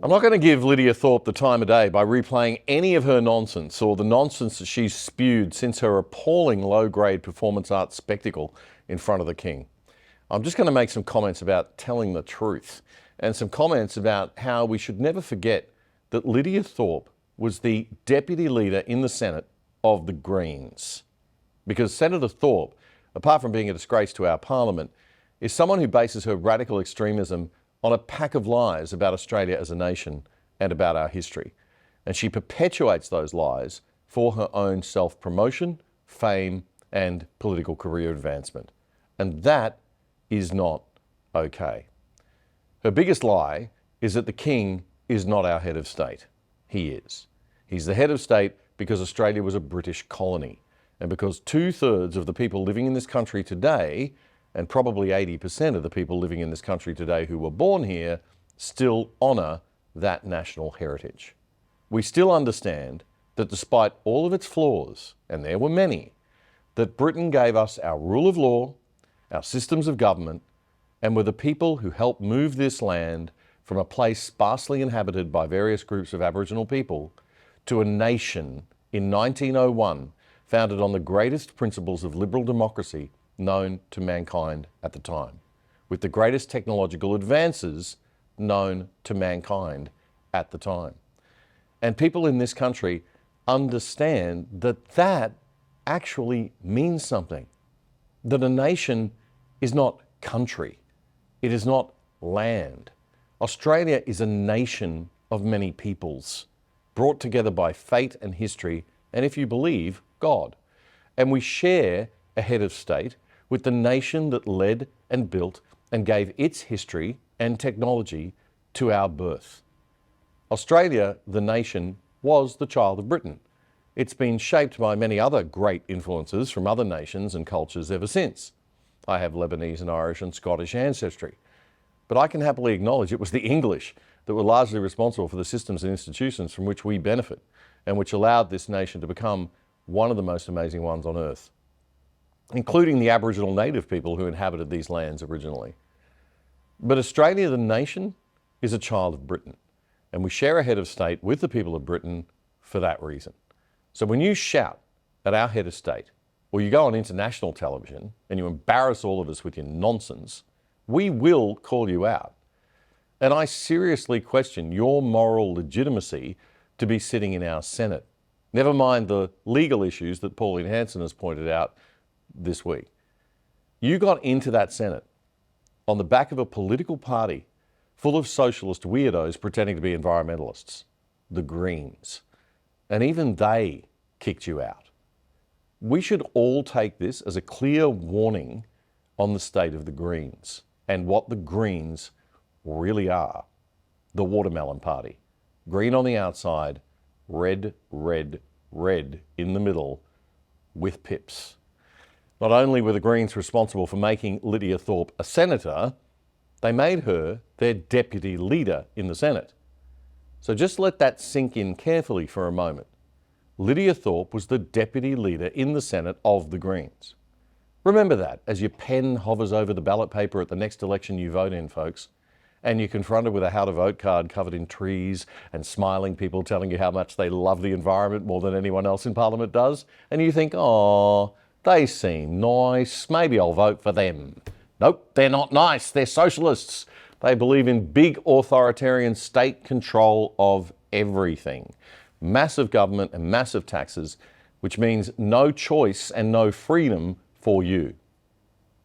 I'm not going to give Lidia Thorpe the time of day by replaying any of her nonsense or the nonsense that she's spewed since her appalling low-grade performance art spectacle in front of the King. I'm just going to make some comments about telling the truth and some comments about how we should never forget that Lidia Thorpe was the deputy leader in the Senate of the Greens. Because Senator Thorpe, apart from being a disgrace to our parliament, is someone who bases her radical extremism on a pack of lies about Australia as a nation and about our history. And she perpetuates those lies for her own self-promotion, fame, and political career advancement. And that is not okay. Her biggest lie is that the King is not our head of state. He is. He's the head of state because Australia was a British colony, and because 2/3 of the people living in this country today, and probably 80% of the people living in this country today who were born here, still honour that national heritage. We still understand that despite all of its flaws, and there were many, that Britain gave us our rule of law, our systems of government, and were the people who helped move this land from a place sparsely inhabited by various groups of Aboriginal people to a nation in 1901 founded on the greatest principles of liberal democracy known to mankind at the time, with the greatest technological advances known to mankind at the time. And people in this country understand that that actually means something, that a nation is not country, it is not land. Australia is a nation of many peoples, brought together by fate and history, and if you believe, God. And we share a head of state with the nation that led and built and gave its history and technology to our birth. Australia, the nation, was the child of Britain. It's been shaped by many other great influences from other nations and cultures ever since. I have Lebanese and Irish and Scottish ancestry, but I can happily acknowledge it was the English that were largely responsible for the systems and institutions from which we benefit and which allowed this nation to become one of the most amazing ones on earth, including the Aboriginal native people who inhabited these lands originally. But Australia, the nation, is a child of Britain, and we share a head of state with the people of Britain for that reason. So when you shout at our head of state, or you go on international television and you embarrass all of us with your nonsense, we will call you out. And I seriously question your moral legitimacy to be sitting in our Senate. Never mind the legal issues that Pauline Hanson has pointed out this week. You got into that Senate on the back of a political party full of socialist weirdos pretending to be environmentalists, the Greens. And even they kicked you out. We should all take this as a clear warning on the state of the Greens and what the Greens really are. The watermelon party. Green on the outside, red, red, red in the middle, with pips. Not only were the Greens responsible for making Lidia Thorpe a senator, they made her their deputy leader in the Senate. So just let that sink in carefully for a moment. Lidia Thorpe was the deputy leader in the Senate of the Greens. Remember that as your pen hovers over the ballot paper at the next election you vote in, folks, and you're confronted with a how to vote card covered in trees and smiling people telling you how much they love the environment more than anyone else in Parliament does, and you think, oh, they seem nice, maybe I'll vote for them. Nope, they're not nice, they're socialists. They believe in big authoritarian state control of everything. Massive government and massive taxes, which means no choice and no freedom for you.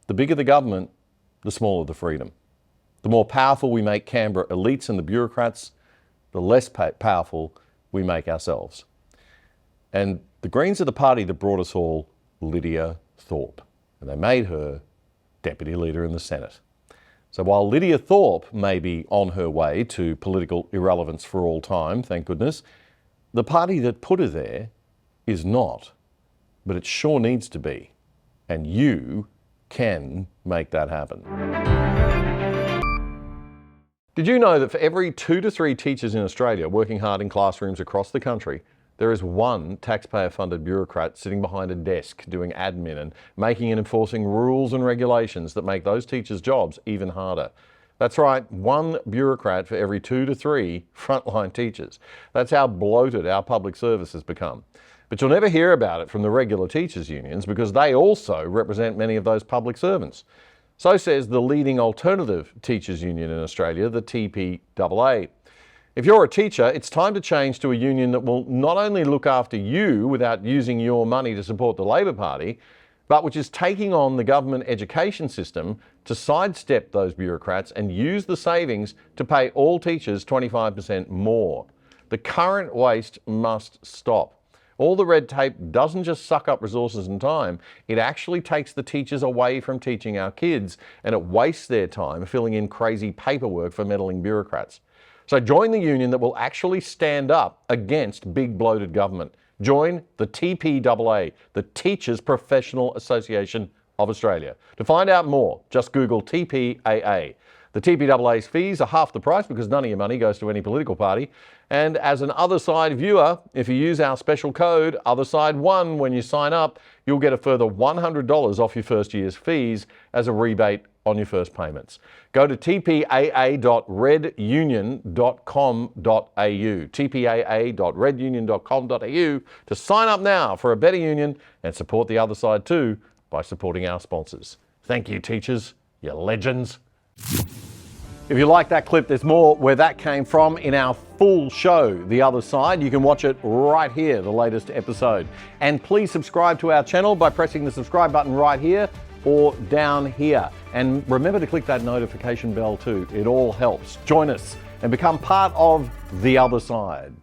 The bigger the government, the smaller the freedom. The more powerful we make Canberra elites and the bureaucrats, the less powerful we make ourselves. And the Greens are the party that brought us all Lidia Thorpe, and they made her deputy leader in the Senate. So while Lidia Thorpe may be on her way to political irrelevance for all time, thank goodness, the party that put her there is not, but it sure needs to be. And you can make that happen. Did you know that for every 2 to 3 teachers in Australia working hard in classrooms across the country, there is one taxpayer-funded bureaucrat sitting behind a desk doing admin and making and enforcing rules and regulations that make those teachers' jobs even harder? That's right, one bureaucrat for every 2 to 3 frontline teachers. That's how bloated our public service has become. But you'll never hear about it from the regular teachers' unions because they also represent many of those public servants. So says the leading alternative teachers' union in Australia, the TPAA. If you're a teacher, it's time to change to a union that will not only look after you without using your money to support the Labor Party, but which is taking on the government education system to sidestep those bureaucrats and use the savings to pay all teachers 25% more. The current waste must stop. All the red tape doesn't just suck up resources and time, it actually takes the teachers away from teaching our kids, and it wastes their time filling in crazy paperwork for meddling bureaucrats. So join the union that will actually stand up against big bloated government. Join the TPAA, the Teachers Professional Association of Australia. To find out more, just Google TPAA. The TPAA's fees are half the price because none of your money goes to any political party. And as an Other Side viewer, if you use our special code OTHERSIDE1 when you sign up, you'll get a further $100 off your first year's fees as a rebate on your first payments. Go to tpaa.redunion.com.au, tpaa.redunion.com.au to sign up now for a better union and support the Other Side too by supporting our sponsors. Thank you, teachers, you legends. If you like that clip, there's more where that came from in our full show, The Other Side. You can watch it right here, the latest episode. And please subscribe to our channel by pressing the subscribe button right here or down here. And remember to click that notification bell too. It all helps. Join us and become part of The Other Side.